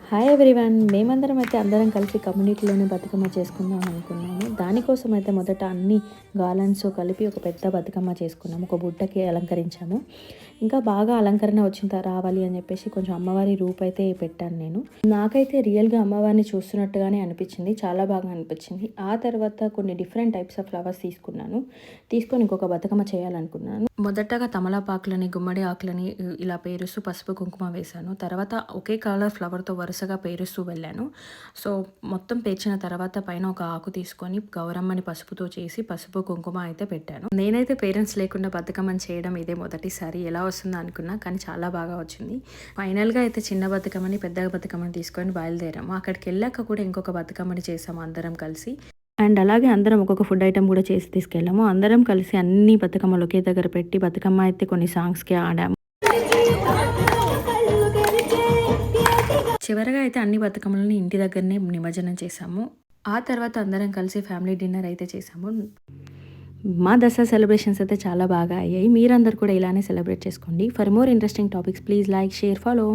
Hi everyone, మేమందరం అయితే అందరం కలిసి కమ్యూనిటీలోనే బతుకమ్మ చేసుకుందాం అనుకున్నాము. దానికోసం అయితే మొదట అన్ని గార్లెండ్స్ కలిపి ఒక పెద్ద బతుకమ్మ చేసుకున్నాము. ఒక బుట్టకి అలంకరించాము. ఇంకా బాగా అలంకరణ వచ్చిన రావాలి అని చెప్పేసి కొంచెం అమ్మవారి రూపు అయితే పెట్టాను నేను. నాకైతే రియల్గా అమ్మవారిని చూస్తున్నట్టుగానే అనిపించింది, చాలా బాగా అనిపించింది. ఆ తర్వాత కొన్ని డిఫరెంట్ టైప్స్ ఆఫ్ ఫ్లవర్స్ తీసుకొని ఇంకొక బతుకమ్మ చేయాలనుకున్నాను. మొదటగా తమలపాకులని, గుమ్మడి ఆకులని ఇలా పేరుస్తూ పసుపు కుంకుమ వేశాను. తర్వాత ఒకే కలర్ ఫ్లవర్తో వరుసగా పేరుస్తూ వెళ్ళాను. సో మొత్తం పేర్చిన తర్వాత పైన ఒక ఆకు తీసుకొని గౌరమ్మని పసుపుతో చేసి పసుపు కుంకుమ అయితే పెట్టాను. నేనైతే పేరెంట్స్ లేకుండా బతుకమ్మని చేయడం ఇదే మొదటిసారి. ఎలా వస్తుందో అనుకున్నా, కానీ చాలా బాగా వచ్చింది. ఫైనల్గా అయితే చిన్న బతుకమ్మని పెద్ద బతుకమ్మని తీసుకొని బయలుదేరాము. అక్కడికి వెళ్ళాక కూడా ఇంకొక బతుకమ్మని చేసాము అందరం కలిసి. అండ్ అలాగే అందరం ఒక్కొక్క ఫుడ్ ఐటమ్ కూడా చేసి తీసుకెళ్ళాము. అందరం కలిసి అన్ని బతుకమ్మలు ఒకే దగ్గర పెట్టి బతుకమ్మ అయితే కొన్ని సాంగ్స్కి ఆడాము. చివరగా అయితే అన్ని బతుకమ్మలని ఇంటి దగ్గరనే నిమజ్జనం చేసాము. ఆ తర్వాత అందరం కలిసి ఫ్యామిలీ డిన్నర్ అయితే చేసాము. మా దసరా సెలబ్రేషన్స్ అయితే చాలా బాగా అయ్యాయి. మీరందరూ కూడా ఇలానే సెలబ్రేట్ చేసుకోండి. For more interesting topics please like, share, follow.